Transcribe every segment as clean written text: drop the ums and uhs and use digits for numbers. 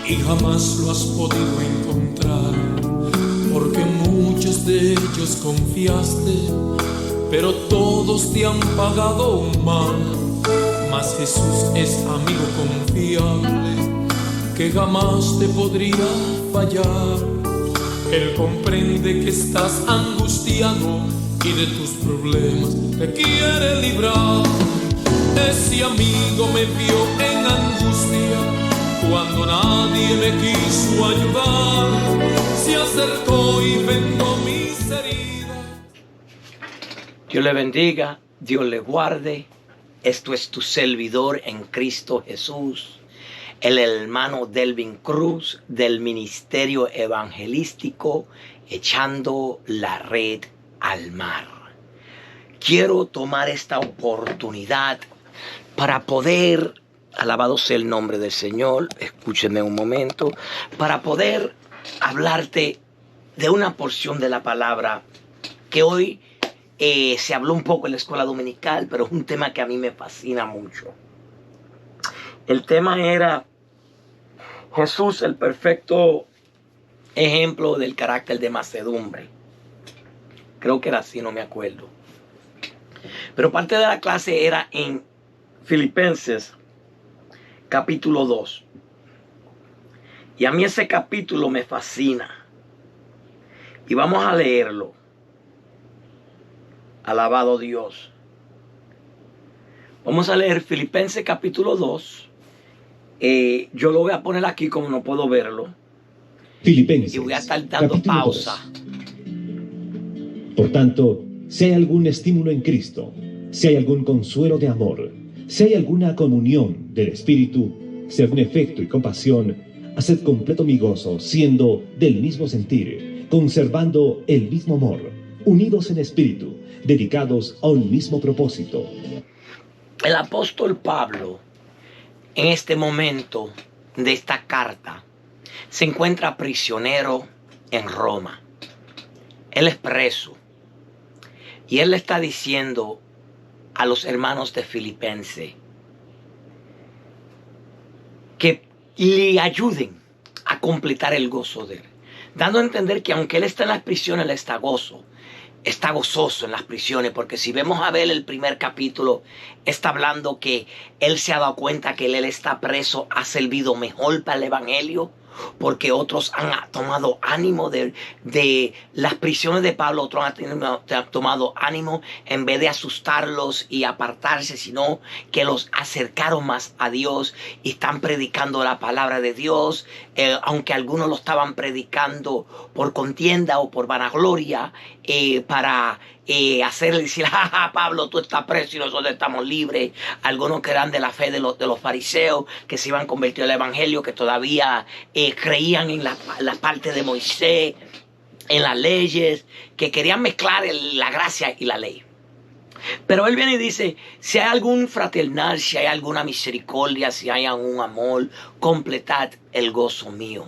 y jamás lo has podido encontrar, porque en muchos de ellos confiaste, pero todos te han pagado un mal. Mas Jesús es amigo confiable, que jamás te podría fallar. Él comprende que estás angustiado y de tus problemas te quiere librar. Ese amigo me vio en angustia cuando nadie me quiso ayudar. Se acercó y vendó mis heridas. Dios le bendiga, Dios le guarde. Esto es tu servidor en Cristo Jesús, el hermano Delvin Cruz del Ministerio Evangelístico Echando la Red al Mar. Quiero tomar esta oportunidad para poder, alabado sea el nombre del Señor, escúcheme un momento, para poder hablarte de una porción de la palabra que hoy se habló un poco en la escuela dominical, pero es un tema que a mí me fascina mucho. El tema era Jesús, el perfecto ejemplo del carácter de mansedumbre. Creo que era así, no me acuerdo. Pero parte de la clase era en Filipenses, capítulo 2. Y a mí ese capítulo me fascina. Y vamos a leerlo. Alabado Dios. Vamos a leer Filipenses capítulo 2. Yo lo voy a poner aquí como no puedo verlo. Filipenses, y voy a estar dando pausa. 2. Por tanto, si hay algún estímulo en Cristo, si hay algún consuelo de amor, si hay alguna comunión del Espíritu, si hay algún afecto y compasión, haced completo mi gozo, siendo del mismo sentir, conservando el mismo amor, unidos en espíritu, dedicados a un mismo propósito. El apóstol Pablo, en este momento de esta carta, se encuentra prisionero en Roma. Él es preso. Y él le está diciendo a los hermanos de Filipenses que le ayuden a completar el gozo de él. Dando a entender que aunque él está en las prisiones, él está gozoso en las prisiones, porque si vemos a ver el primer capítulo, está hablando que él se ha dado cuenta que él está preso, ha servido mejor para el evangelio, porque otros han tomado ánimo de las prisiones de Pablo, otros han tomado ánimo en vez de asustarlos y apartarse, sino que los acercaron más a Dios y están predicando la palabra de Dios, aunque algunos lo estaban predicando por contienda o por vanagloria, para hacerle decir, jaja, Pablo, tú estás preso y nosotros estamos libres. Algunos que eran de la fe de los fariseos, que se iban convertidos al evangelio, que todavía creían en la parte de Moisés, en las leyes, que querían mezclar la gracia y la ley. Pero él viene y dice, si hay algún fraternal, si hay alguna misericordia, si hay algún amor, completad el gozo mío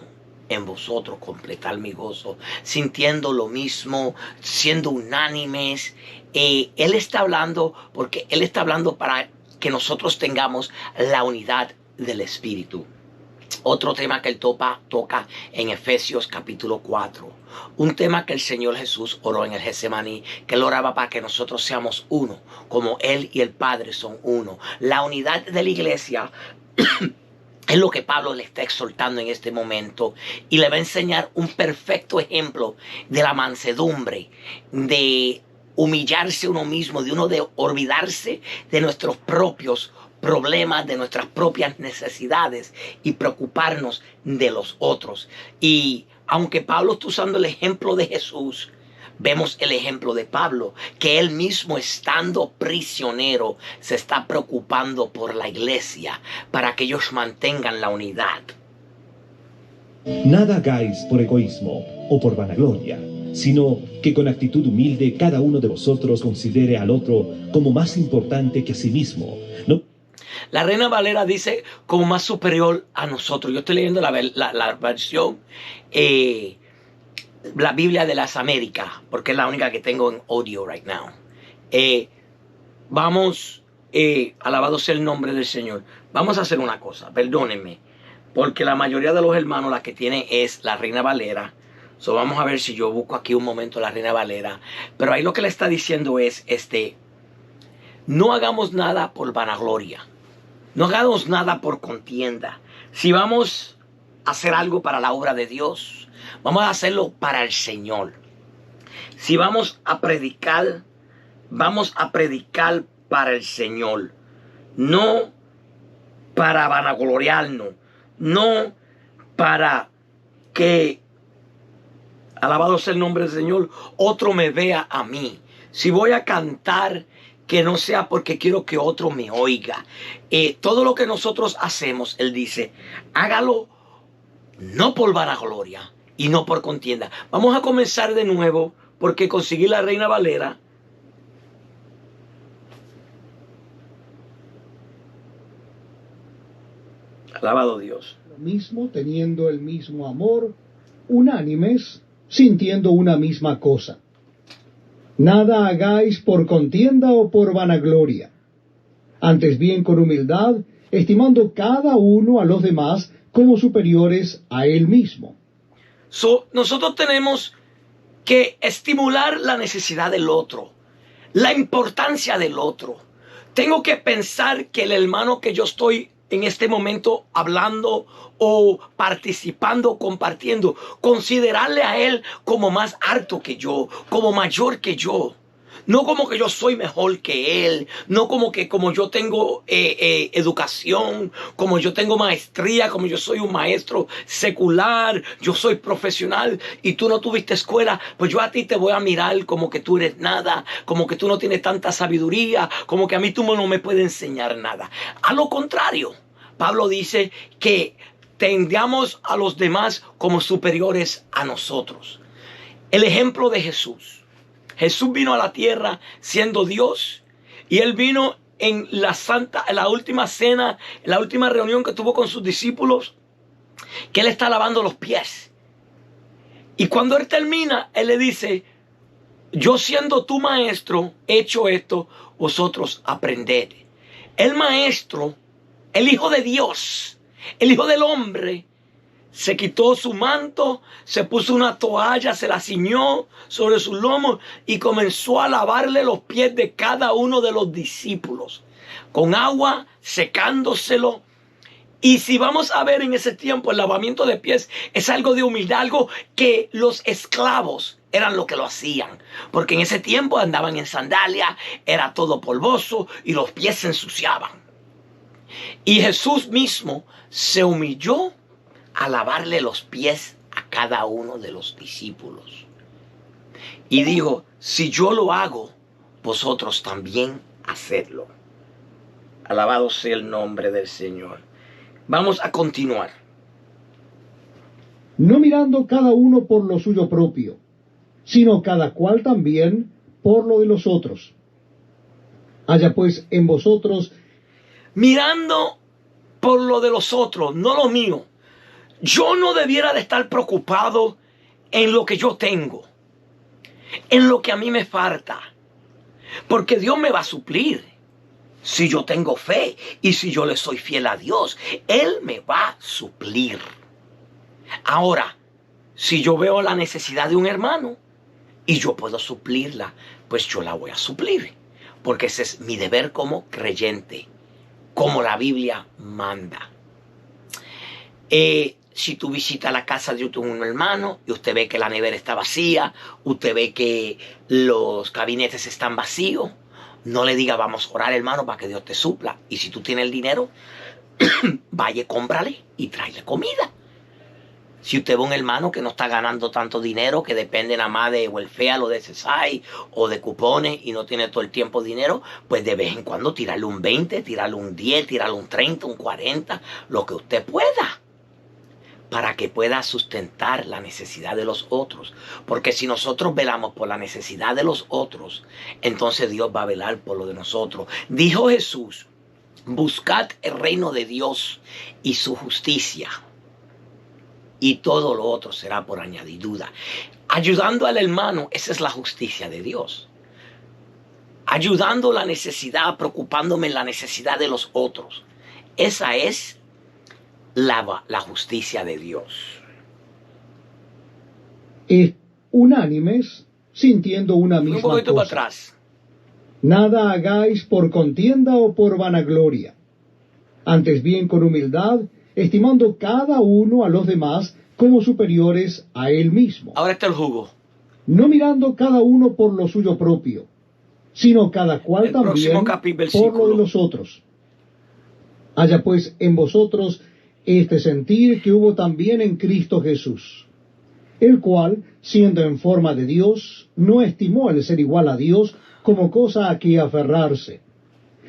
en vosotros, completar mi gozo, sintiendo lo mismo, siendo unánimes. Él está hablando, porque él está hablando para que nosotros tengamos la unidad del Espíritu. Otro tema que él toca en Efesios capítulo 4. Un tema que el Señor Jesús oró en el Getsemaní, que él oraba para que nosotros seamos uno, como él y el Padre son uno. La unidad de la iglesia es lo que Pablo le está exhortando en este momento, y le va a enseñar un perfecto ejemplo de la mansedumbre, de humillarse uno mismo, de uno de olvidarse de nuestros propios problemas, de nuestras propias necesidades y preocuparnos de los otros. Y aunque Pablo está usando el ejemplo de Jesús, vemos el ejemplo de Pablo, que él mismo, estando prisionero, se está preocupando por la iglesia para que ellos mantengan la unidad. Nada hagáis por egoísmo o por vanagloria, sino que con actitud humilde cada uno de vosotros considere al otro como más importante que a sí mismo. La Reina Valera dice como más superior a nosotros. Yo estoy leyendo la versión, la Biblia de las Américas, porque es la única que tengo en audio right now. Alabado sea el nombre del Señor. Vamos a hacer una cosa, perdónenme. porque la mayoría de los hermanos la que tiene es la Reina Valera. So, vamos a ver si yo busco aquí un momento la Reina Valera. Pero ahí lo que le está diciendo es, no hagamos nada por vanagloria. No hagamos nada por contienda. Si vamos a hacer algo para la obra de Dios, vamos a hacerlo para el Señor. Si vamos a predicar para el Señor. No para vanagloriarnos. No para que, alabado sea el nombre del Señor, otro me vea a mí. Si voy a cantar, que no sea porque quiero que otro me oiga. Todo lo que nosotros hacemos, Él dice, hágalo no por vanagloria y no por contienda. Vamos a comenzar de nuevo porque conseguí la Reina Valera. Alabado Dios. Lo mismo, teniendo el mismo amor, unánimes, sintiendo una misma cosa. Nada hagáis por contienda o por vanagloria. Antes bien con humildad, estimando cada uno a los demás como superiores a él mismo. Nosotros tenemos que estimular la necesidad del otro, la importancia del otro. Tengo que pensar que el hermano que yo estoy en este momento hablando o participando, compartiendo, considerarle a él como más alto que yo, como mayor que yo. No como que yo soy mejor que él, no como que como yo tengo educación, como yo tengo maestría, como yo soy un maestro secular, yo soy profesional y tú no tuviste escuela, pues yo a ti te voy a mirar como que tú eres nada, como que tú no tienes tanta sabiduría, como que a mí tú no me puedes enseñar nada. A lo contrario, Pablo dice que tengamos a los demás como superiores a nosotros. El ejemplo de Jesús. Jesús vino a la tierra siendo Dios y Él vino en la última cena, en la última reunión que tuvo con sus discípulos, que Él está lavando los pies. Y cuando Él termina, Él le dice, yo siendo tu maestro, he hecho esto, vosotros aprended. El maestro, el Hijo de Dios, el Hijo del Hombre, se quitó su manto, se puso una toalla, se la ciñó sobre sus lomos y comenzó a lavarle los pies de cada uno de los discípulos. Con agua, secándoselo. Y si vamos a ver en ese tiempo, el lavamiento de pies es algo de humildad, algo que los esclavos eran lo que lo hacían. Porque en ese tiempo andaban en sandalias, era todo polvoso y los pies se ensuciaban. Y Jesús mismo se humilló a lavarle los pies a cada uno de los discípulos. Y dijo, si yo lo hago, vosotros también hacedlo. Alabado sea el nombre del Señor. Vamos a continuar. No mirando cada uno por lo suyo propio, sino cada cual también por lo de los otros. Haya pues en vosotros... Mirando por lo de los otros, no lo mío. Yo no debiera de estar preocupado en lo que yo tengo, en lo que a mí me falta, porque Dios me va a suplir. Si yo tengo fe y si yo le soy fiel a Dios, Él me va a suplir. Ahora, si yo veo la necesidad de un hermano y yo puedo suplirla, pues yo la voy a suplir, porque ese es mi deber como creyente, como la Biblia manda. Si tú visitas la casa de un hermano y usted ve que la nevera está vacía, usted ve que los gabinetes están vacíos, no le diga vamos a orar, hermano, para que Dios te supla. Y si tú tienes el dinero, vaya, cómprale y tráele comida. Si usted ve un hermano que no está ganando tanto dinero, que depende nada más de welfare o de SSI o de cupones y no tiene todo el tiempo dinero, pues de vez en cuando tirarle un 20, tirarle un 10, tirarle un 30, un 40, lo que usted pueda, para que pueda sustentar la necesidad de los otros. Porque si nosotros velamos por la necesidad de los otros, entonces Dios va a velar por lo de nosotros. Dijo Jesús, buscad el reino de Dios y su justicia, y todo lo otro será por añadidura. Ayudando al hermano, esa es la justicia de Dios. Ayudando la necesidad, preocupándome en la necesidad de los otros. Esa es la justicia de Dios. Unánimes, sintiendo una Un misma poquito para cosa. atrás. Nada hagáis por contienda o por vanagloria. Antes bien con humildad, estimando cada uno a los demás como superiores a él mismo. Ahora está el jugo. No mirando cada uno por lo suyo propio, sino cada cual El próximo también por lo versículo. de los otros. Haya pues en vosotros este sentir que hubo también en Cristo Jesús, el cual, siendo en forma de Dios, no estimó el ser igual a Dios como cosa a que aferrarse,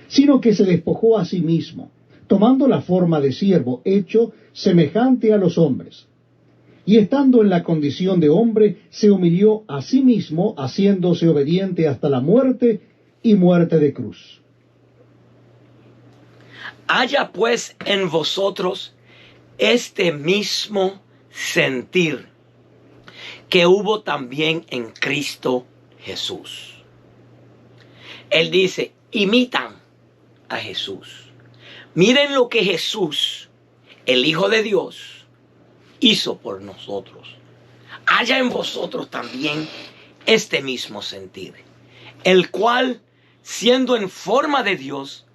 sino que se despojó a sí mismo, tomando la forma de siervo, hecho semejante a los hombres. Y estando en la condición de hombre, se humilló a sí mismo, haciéndose obediente hasta la muerte y muerte de cruz. Haya pues en vosotros este mismo sentir que hubo también en Cristo Jesús. Él dice, imitan a Jesús. Miren lo que Jesús, el Hijo de Dios, hizo por nosotros. Haya en vosotros también este mismo sentir, el cual, siendo en forma de Dios,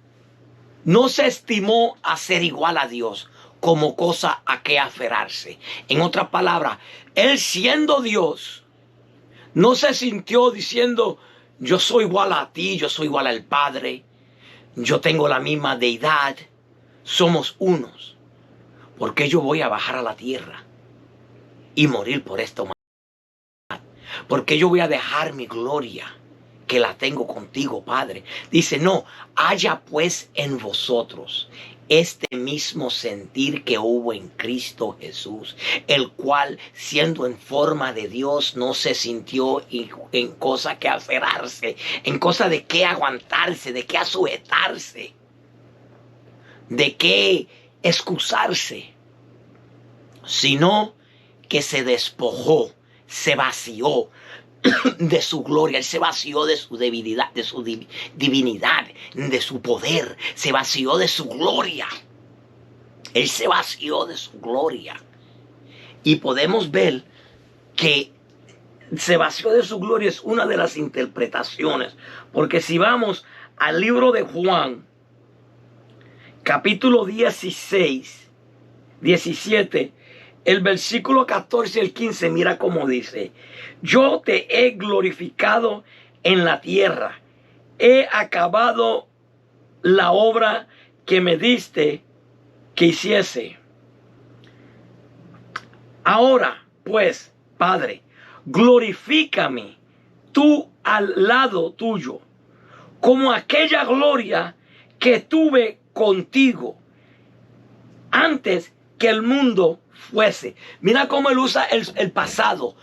no se estimó a ser igual a Dios como cosa a que aferrarse. En otras palabras, él siendo Dios, no se sintió diciendo, yo soy igual a ti, yo soy igual al Padre, yo tengo la misma deidad, somos unos. ¿Por qué yo voy a bajar a la tierra y morir por esta humanidad? ¿Por qué yo voy a dejar mi gloria que la tengo contigo, Padre? Dice, no, haya pues en vosotros este mismo sentir que hubo en Cristo Jesús, el cual, siendo en forma de Dios, no se sintió en cosa que aferrarse, en cosa de qué aguantarse, de qué asujetarse, de qué excusarse, sino que se despojó, se vació de su gloria. Él se vació de su divinidad, de su poder, se vació de su gloria. Él se vació de su gloria. Y podemos ver que se vació de su gloria es una de las interpretaciones, porque si vamos al libro de Juan, capítulo 16, 17, el versículo 14 y el 15, mira cómo dice: yo te he glorificado en la tierra, he acabado la obra que me diste que hiciese. Ahora, pues, Padre, glorifícame tú al lado tuyo, como aquella gloria que tuve contigo antes que el mundo fuese. Mira cómo él usa el pasado,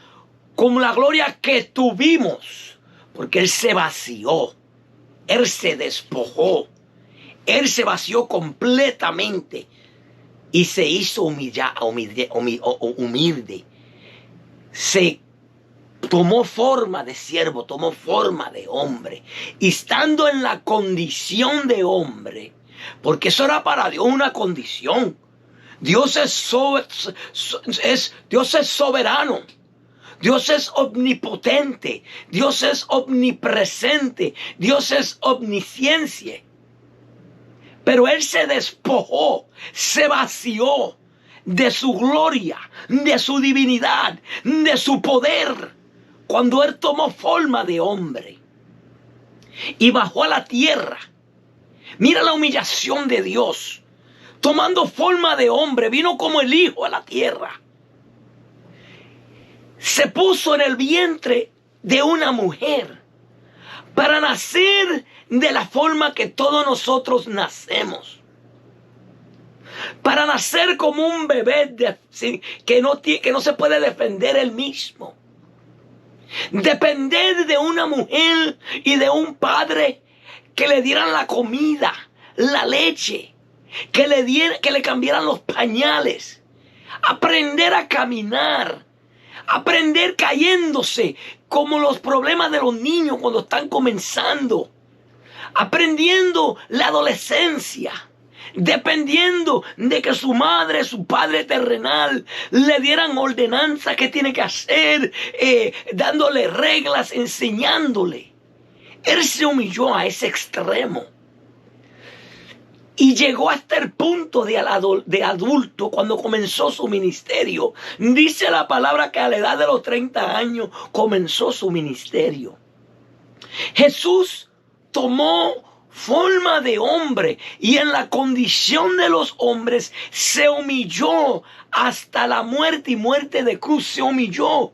como la gloria que tuvimos, porque él se vació, él se despojó, él se vació completamente y se hizo humilde. Se tomó forma de siervo, tomó forma de hombre, y estando en la condición de hombre, porque eso era para Dios una condición. Dios es soberano, Dios es omnipotente, Dios es omnipresente, Dios es omnisciencia. Pero él se despojó, se vació de su gloria, de su divinidad, de su poder, cuando él tomó forma de hombre y bajó a la tierra. Mira la humillación de Dios. Tomando forma de hombre, vino como el Hijo a la tierra. Se puso en el vientre de una mujer para nacer de la forma que todos nosotros nacemos. Para nacer como un bebé que no se puede defender él mismo. Depender de una mujer y de un padre que le dieran la comida, la leche, que le cambiaran los pañales, aprender a caminar, aprender cayéndose, como los problemas de los niños cuando están comenzando, aprendiendo la adolescencia, dependiendo de que su madre, su padre terrenal, le dieran ordenanza qué tiene que hacer, dándole reglas, enseñándole. Él se humilló a ese extremo. Y llegó hasta el punto de adulto cuando comenzó su ministerio. Dice la palabra que a la edad de los 30 años comenzó su ministerio. Jesús tomó forma de hombre y en la condición de los hombres se humilló hasta la muerte y muerte de cruz. Se humilló.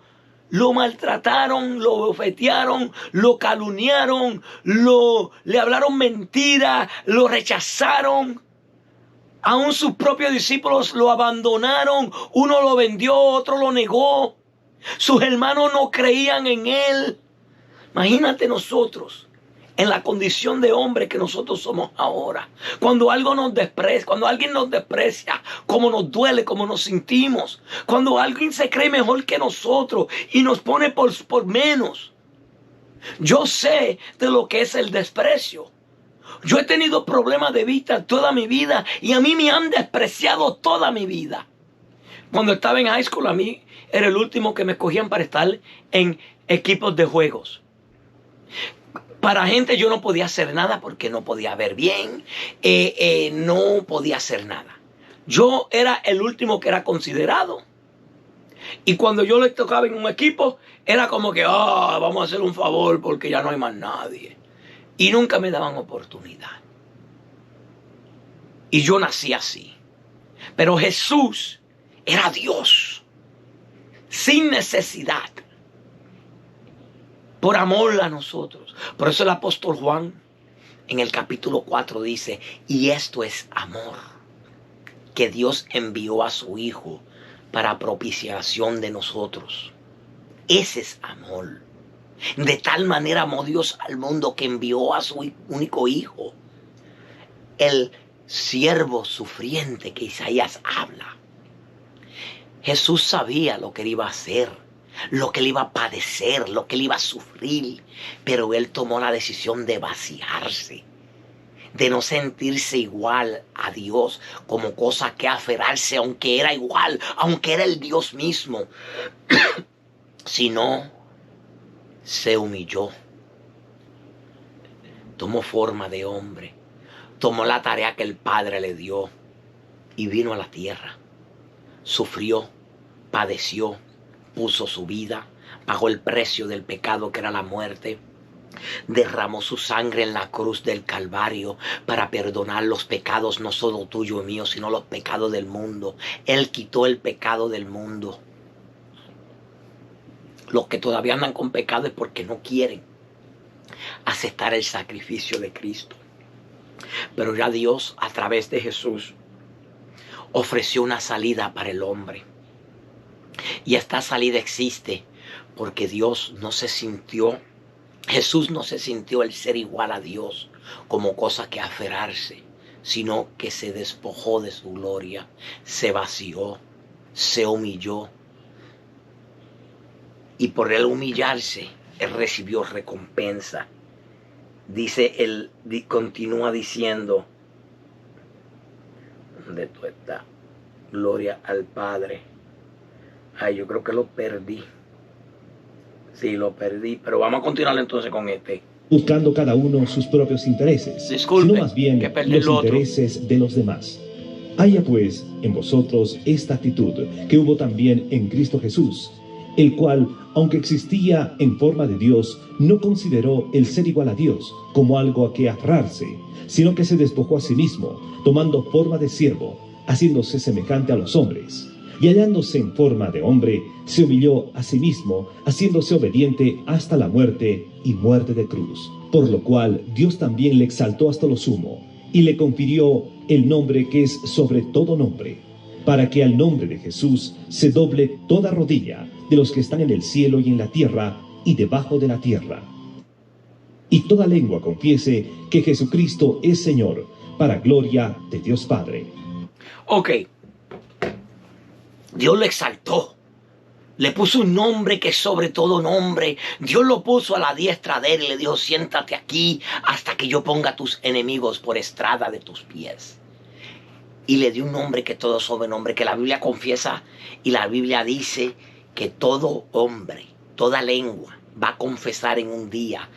Lo maltrataron, lo bofetearon, lo calumniaron, le hablaron mentira, lo rechazaron. Aún sus propios discípulos lo abandonaron. Uno lo vendió, otro lo negó. Sus hermanos no creían en él. Imagínate nosotros, en la condición de hombre que nosotros somos ahora. Cuando alguien nos desprecia, cómo nos duele, cómo nos sentimos. Cuando alguien se cree mejor que nosotros y nos pone por menos. Yo sé de lo que es el desprecio. Yo he tenido problemas de vista toda mi vida y a mí me han despreciado toda mi vida. Cuando estaba en high school, a mí era el último que me escogían para estar en equipos de juegos. Para gente yo no podía hacer nada porque no podía ver bien, no podía hacer nada. Yo era el último que era considerado. Y cuando yo le tocaba en un equipo, era como que, vamos a hacer un favor porque ya no hay más nadie. Y nunca me daban oportunidad. Y yo nací así. Pero Jesús era Dios, sin necesidad. Por amor a nosotros. Por eso el apóstol Juan en el capítulo 4 dice, y esto es amor, que Dios envió a su Hijo para propiciación de nosotros. Ese es amor. De tal manera amó Dios al mundo que envió a su único Hijo, el siervo sufriente que Isaías habla. Jesús sabía lo que él iba a hacer, lo que él iba a padecer, lo que él iba a sufrir, pero él tomó la decisión de vaciarse, de no sentirse igual a Dios como cosa que aferrarse, aunque era igual, aunque era el Dios mismo, sino se humilló, tomó forma de hombre, tomó la tarea que el Padre le dio y vino a la tierra, sufrió, padeció, puso su vida, pagó el precio del pecado que era la muerte, derramó su sangre en la cruz del Calvario para perdonar los pecados, no solo tuyo y mío, sino los pecados del mundo. Él quitó el pecado del mundo. Los que todavía andan con pecado es porque no quieren aceptar el sacrificio de Cristo. Pero ya Dios, a través de Jesús, ofreció una salida para el hombre. Y esta salida existe porque Jesús no se sintió el ser igual a Dios como cosa que aferrarse, sino que se despojó de su gloria, se vació, se humilló. Y por él humillarse, él recibió recompensa. Continúa diciendo, ¿dónde tú estás? Gloria al Padre. Yo creo que lo perdí. Sí, lo perdí. Pero vamos a continuar entonces con este. Buscando cada uno sus propios intereses, Disculpe, sino más bien que perdí los intereses de los demás. Haya pues en vosotros esta actitud que hubo también en Cristo Jesús, el cual, aunque existía en forma de Dios, no consideró el ser igual a Dios como algo a que aferrarse, sino que se despojó a sí mismo, tomando forma de siervo, haciéndose semejante a los hombres. Y hallándose en forma de hombre, se humilló a sí mismo, haciéndose obediente hasta la muerte y muerte de cruz. Por lo cual Dios también le exaltó hasta lo sumo, y le confirió el nombre que es sobre todo nombre, para que al nombre de Jesús se doble toda rodilla de los que están en el cielo y en la tierra y debajo de la tierra. Y toda lengua confiese que Jesucristo es Señor, para gloria de Dios Padre. Ok. Dios lo exaltó. Le puso un nombre que es sobre todo nombre. Dios lo puso a la diestra de él y le dijo, siéntate aquí hasta que yo ponga a tus enemigos por estrada de tus pies. y le dio un nombre que todo sobrenombre, que la Biblia confiesa y la Biblia dice que todo hombre, toda lengua va a confesar en un día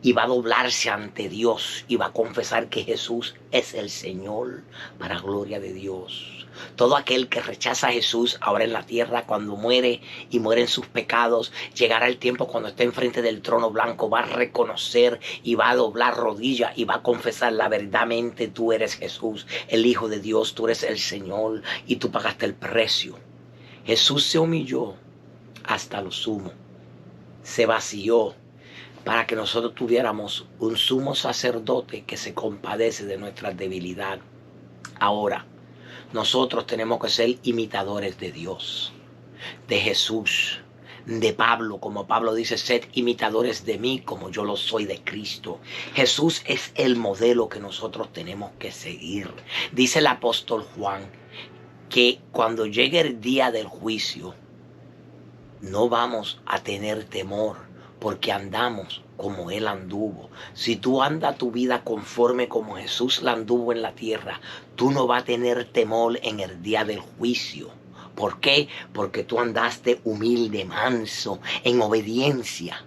y va a doblarse ante Dios y va a confesar que Jesús es el Señor, para gloria de Dios. Todo aquel que rechaza a Jesús ahora en la tierra, cuando muere y muere en sus pecados, llegará el tiempo cuando esté enfrente del trono blanco, va a reconocer y va a doblar rodilla y va a confesar: la verdadmente tú eres Jesús, el Hijo de Dios, tú eres el Señor y tú pagaste el precio. Jesús se humilló hasta lo sumo, se vació para que nosotros tuviéramos un sumo sacerdote que se compadece de nuestra debilidad. Ahora, nosotros tenemos que ser imitadores de Dios, de Jesús, de Pablo, como Pablo dice: sed imitadores de mí como yo lo soy de Cristo. Jesús es el modelo que nosotros tenemos que seguir. Dice el apóstol Juan que cuando llegue el día del juicio, no vamos a tener temor, porque andamos como Él anduvo. Si tú andas tu vida conforme como Jesús la anduvo en la tierra, tú no vas a tener temor en el día del juicio. ¿Por qué? Porque tú andaste humilde, manso, en obediencia,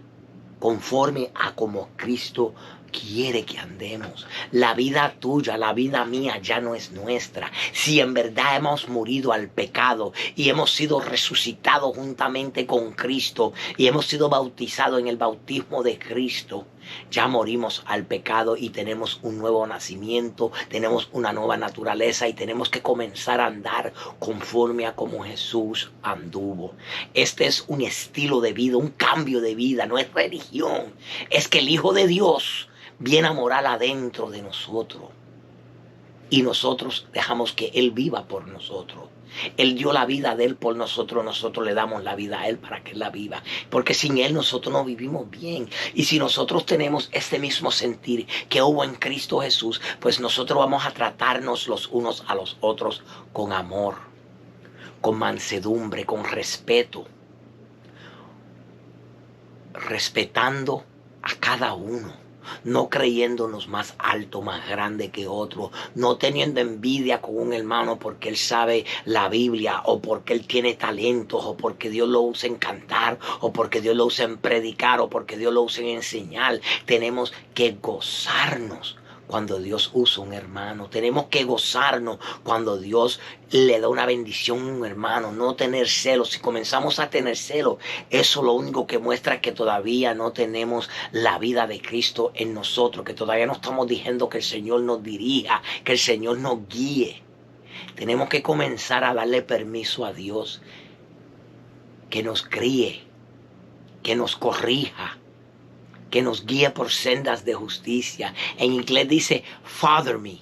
conforme a como Cristo quiere que andemos. La vida tuya, la vida mía ya no es nuestra. Si en verdad hemos morido al pecado y hemos sido resucitados juntamente con Cristo y hemos sido bautizados en el bautismo de Cristo, ya morimos al pecado y tenemos un nuevo nacimiento, tenemos una nueva naturaleza y tenemos que comenzar a andar conforme a como Jesús anduvo. Este es un estilo de vida, un cambio de vida, no es religión. Es que el Hijo de Dios viene a morar adentro de nosotros y nosotros dejamos que Él viva por nosotros. Él dio la vida de Él por nosotros, nosotros le damos la vida a Él para que Él la viva, porque sin Él nosotros no vivimos bien. Y si nosotros tenemos este mismo sentir que hubo en Cristo Jesús, pues nosotros vamos a tratarnos los unos a los otros con amor, con mansedumbre, con respeto, respetando a cada uno, no creyéndonos más alto, más grande que otro, no teniendo envidia con un hermano porque él sabe la Biblia o porque él tiene talentos o porque Dios lo usa en cantar o porque Dios lo usa en predicar o porque Dios lo usa en enseñar. Tenemos que gozarnos cuando Dios usa un hermano. Tenemos que gozarnos cuando Dios le da una bendición a un hermano. No tener celos. Si comenzamos a tener celos, eso lo único que muestra es que todavía no tenemos la vida de Cristo en nosotros, que todavía no estamos diciendo que el Señor nos dirija, que el Señor nos guíe. Tenemos que comenzar a darle permiso a Dios que nos críe, que nos corrija, que nos guíe por sendas de justicia. En inglés dice father me,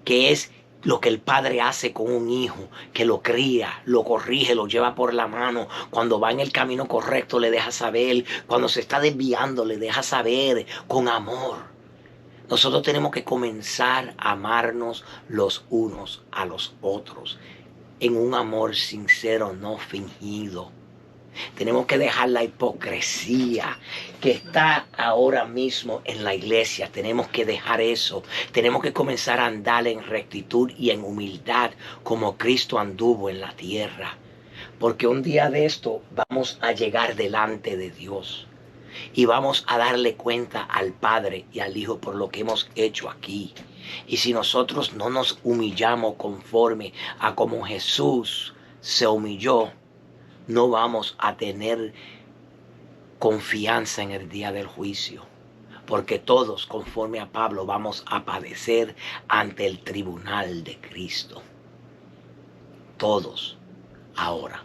que es lo que el padre hace con un hijo, que lo cría, lo corrige, lo lleva por la mano. Cuando va en el camino correcto le deja saber, cuando se está desviando le deja saber con amor. Nosotros tenemos que comenzar a amarnos los unos a los otros en un amor sincero, no fingido. Tenemos que dejar la hipocresía que está ahora mismo en la iglesia. Tenemos que dejar eso. Tenemos que comenzar a andar en rectitud y en humildad como Cristo anduvo en la tierra. Porque un día de esto vamos a llegar delante de Dios y vamos a darle cuenta al Padre y al Hijo por lo que hemos hecho aquí. Y si nosotros no nos humillamos conforme a como Jesús se humilló, no vamos a tener confianza en el día del juicio, porque todos, conforme a Pablo, vamos a padecer ante el tribunal de Cristo. Todos. Ahora,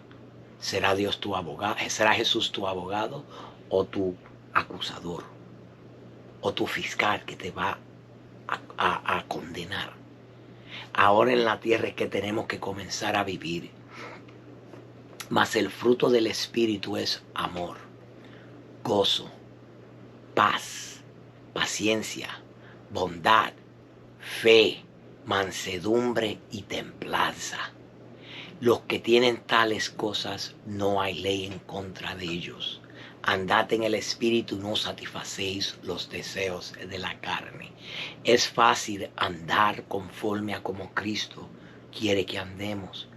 ¿será Dios tu abogado? ¿Será Jesús tu abogado o tu acusador? ¿O tu fiscal que te va a condenar? Ahora en la tierra es que tenemos que comenzar a vivir. Mas el fruto del Espíritu es amor, gozo, paz, paciencia, bondad, fe, mansedumbre y templanza. Los que tienen tales cosas no hay ley en contra de ellos. andad en el Espíritu y no satisfacéis los deseos de la carne. Es fácil andar conforme a como Cristo quiere que andemos.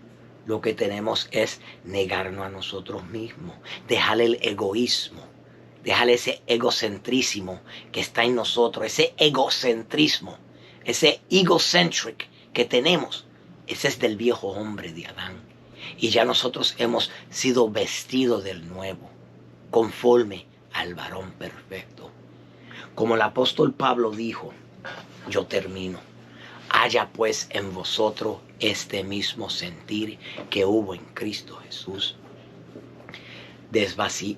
Lo que tenemos es negarnos a nosotros mismos, dejar el egoísmo, dejar ese egocentrismo que está en nosotros, ese egocentrismo, ese egocentric que tenemos. Ese es del viejo hombre de Adán. Y ya nosotros hemos sido vestidos del nuevo, conforme al varón perfecto. Como el apóstol Pablo dijo, yo termino, haya pues en vosotros este mismo sentir que hubo en Cristo Jesús.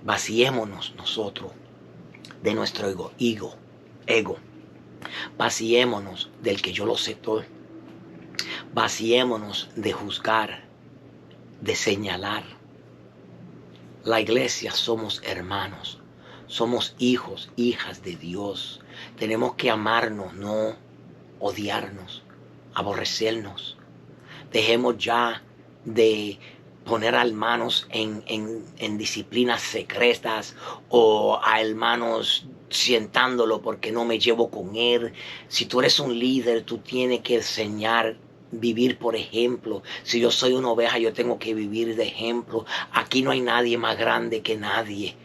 Vaciémonos nosotros de nuestro ego. Vaciémonos del que yo lo sé todo. Vaciémonos de juzgar, de señalar. La iglesia somos hermanos, somos hijos, hijas de Dios. Tenemos que amarnos, no odiarnos, aborrecernos. Dejemos ya de poner a hermanos en disciplinas secretas o a hermanos sientándolo porque no me llevo con él. Si tú eres un líder, tú tienes que enseñar, vivir por ejemplo. Si yo soy una oveja, yo tengo que vivir de ejemplo. Aquí no hay nadie más grande que nadie.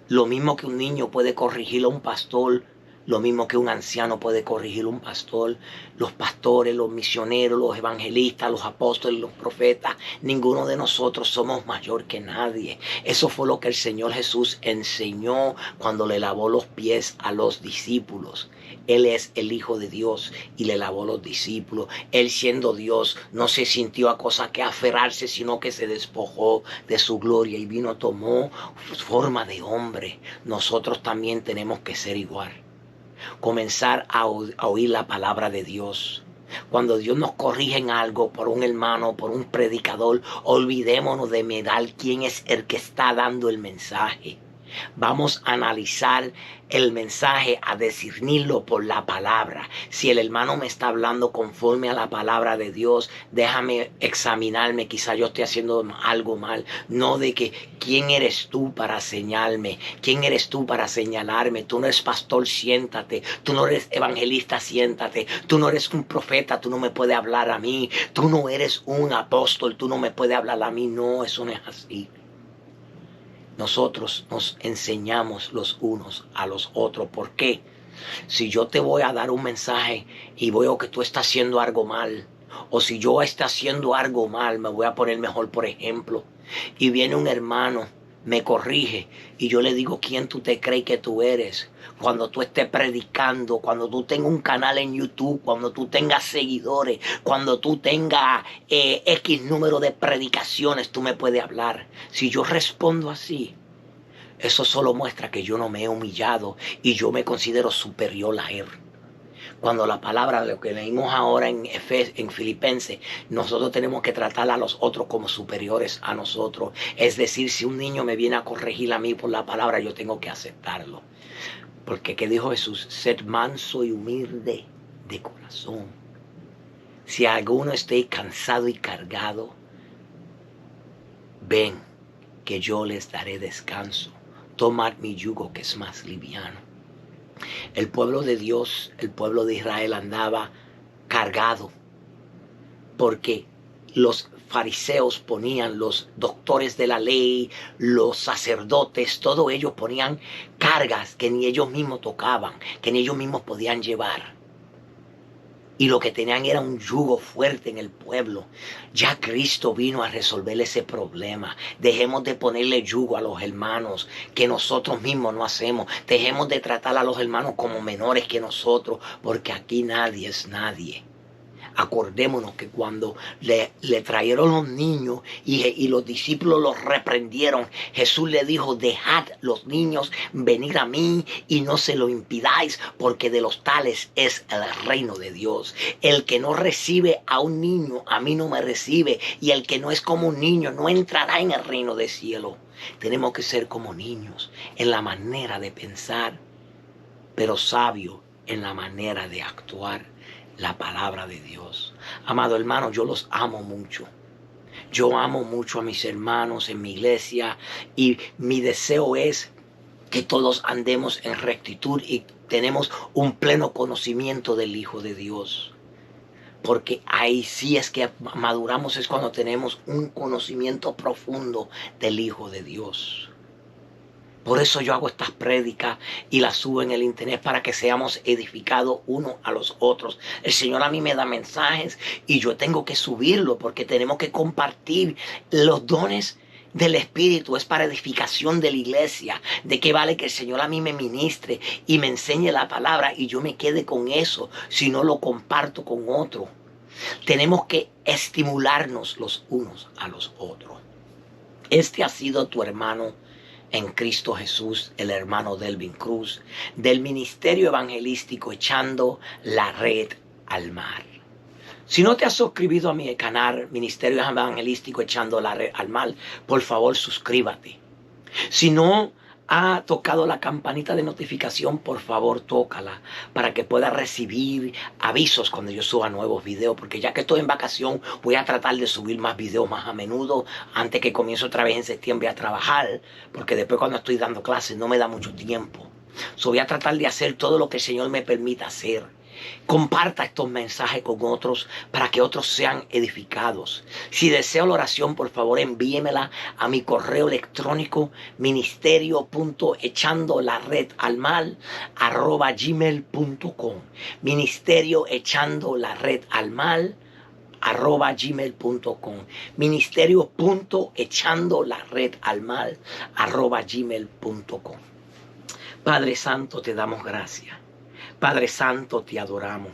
Lo mismo que un niño puede corregir a un pastor, lo mismo que un anciano puede corregir a un pastor. Los pastores, los misioneros, los evangelistas, los apóstoles, los profetas, ninguno de nosotros somos mayor que nadie. Eso fue lo que el Señor Jesús enseñó cuando le lavó los pies a los discípulos. Él es el Hijo de Dios y le lavó los discípulos. Él, siendo Dios, no se sintió a cosa que aferrarse, sino que se despojó de su gloria y vino, tomó forma de hombre. Nosotros también tenemos que ser igual. Comenzar a oír la palabra de Dios. Cuando Dios nos corrige en algo por un hermano, por un predicador, olvidémonos de mirar quién es el que está dando el mensaje. Vamos a analizar el mensaje, a discernirlo por la palabra. Si el hermano me está hablando conforme a la palabra de Dios, déjame examinarme, quizá yo esté haciendo algo mal. No de que, ¿quién eres tú para señalarme? ¿Quién eres tú para señalarme? Tú no eres pastor, siéntate. Tú no eres evangelista, siéntate. Tú no eres un profeta, tú no me puedes hablar a mí. Tú no eres un apóstol, tú no me puedes hablar a mí. No, eso no es así. Nosotros nos enseñamos los unos a los otros. ¿Por qué? Si yo te voy a dar un mensaje y veo que tú estás haciendo algo mal, o si yo estoy haciendo algo mal, me voy a poner mejor por ejemplo. Y viene un hermano, me corrige, y yo le digo, ¿quién tú te crees que tú eres? Cuando tú estés predicando, cuando tú tengas un canal en YouTube, cuando tú tengas seguidores, cuando tú tengas X número de predicaciones, tú me puedes hablar. Si yo respondo así, eso solo muestra que yo no me he humillado y yo me considero superior a él. Cuando la palabra, lo que leímos ahora en Filipenses, nosotros tenemos que tratar a los otros como superiores a nosotros. Es decir, si un niño me viene a corregir a mí por la palabra, yo tengo que aceptarlo. Porque ¿qué dijo Jesús? Sed manso y humilde de corazón. Si alguno esté cansado y cargado, ven que yo les daré descanso. Tomad mi yugo que es más liviano. El pueblo de Dios, el pueblo de Israel andaba cargado porque los fariseos ponían, los doctores de la ley, los sacerdotes, todos ellos ponían cargas que ni ellos mismos tocaban, que ni ellos mismos podían llevar. Y lo que tenían era un yugo fuerte en el pueblo. Ya Cristo vino a resolver ese problema. Dejemos de ponerle yugo a los hermanos que nosotros mismos no hacemos. Dejemos de tratar a los hermanos como menores que nosotros, porque aquí nadie es nadie. Acordémonos que cuando le trajeron los niños y los discípulos los reprendieron, Jesús le dijo, dejad los niños venir a mí y no se lo impidáis, porque de los tales es el reino de Dios. El que no recibe a un niño, a mí no me recibe, y el que no es como un niño no entrará en el reino del cielo. Tenemos que ser como niños en la manera de pensar, pero sabio en la manera de actuar. La palabra de Dios. Amado hermano, yo los amo mucho. Yo amo mucho a mis hermanos en mi iglesia y mi deseo es que todos andemos en rectitud y tenemos un pleno conocimiento del Hijo de Dios. Porque ahí sí es que maduramos, es cuando tenemos un conocimiento profundo del Hijo de Dios. Por eso yo hago estas prédicas y las subo en el internet para que seamos edificados unos a los otros. El Señor a mí me da mensajes y yo tengo que subirlo porque tenemos que compartir los dones del Espíritu. Es para edificación de la iglesia. ¿De qué vale que el Señor a mí me ministre y me enseñe la palabra y yo me quede con eso si no lo comparto con otro? Tenemos que estimularnos los unos a los otros. Este ha sido tu hermano en Cristo Jesús, el hermano Delvin Cruz, del Ministerio Evangelístico Echando la Red al Mar. Si no te has suscrito a mi canal Ministerio Evangelístico Echando la Red al Mar, por favor suscríbete. Si no ha tocado la campanita de notificación, por favor tócala para que pueda recibir avisos cuando yo suba nuevos videos, porque ya que estoy en vacación voy a tratar de subir más videos más a menudo antes que comience otra vez en septiembre a trabajar, porque después cuando estoy dando clases no me da mucho tiempo. Voy a tratar de hacer todo lo que el Señor me permita hacer. Comparta estos mensajes con otros para que otros sean edificados. Si deseo la oración, por favor envíemela a mi correo electrónico ministerio.echandolaredalmal@gmail.com. ministerioechandolaredalmal@gmail.com. ministerio.echandolaredalmal@gmail.com. Padre Santo, te damos gracias. Padre Santo, te adoramos.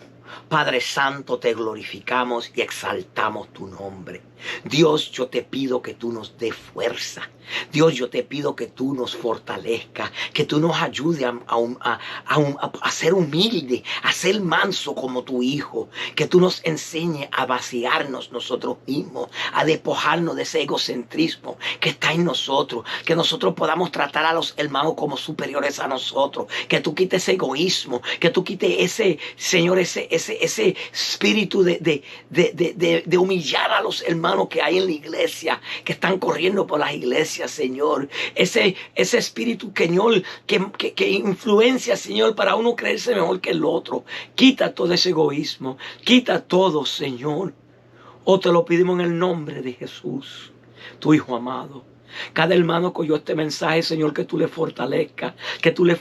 Padre Santo, te glorificamos y exaltamos tu nombre. Dios, yo te pido que tú nos des fuerza. Dios, yo te pido que tú nos fortalezcas, que tú nos ayudes a ser humilde, a ser manso como tu Hijo, que tú nos enseñes a vaciarnos nosotros mismos, a despojarnos de ese egocentrismo que está en nosotros, que nosotros podamos tratar a los hermanos como superiores a nosotros, que tú quites ese egoísmo, que tú quites ese, Señor, ese espíritu de humillar a los hermanos que hay en la iglesia, que están corriendo por las iglesias, Señor. Ese espíritu, Señor, que influencia, Señor, para uno creerse mejor que el otro. Quita todo ese egoísmo. Quita todo, Señor. Te lo pedimos en el nombre de Jesús, tu Hijo amado. Cada hermano que oyó este mensaje, Señor, que tú le fortalezcas, que tú le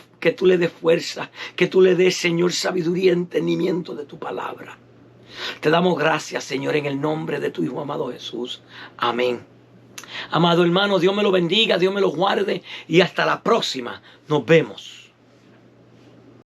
des fuerza, que tú le des, Señor, sabiduría y entendimiento de tu palabra. Te damos gracias, Señor, en el nombre de tu Hijo amado Jesús. Amén. Amado hermano, Dios me lo bendiga, Dios me lo guarde y hasta la próxima. Nos vemos.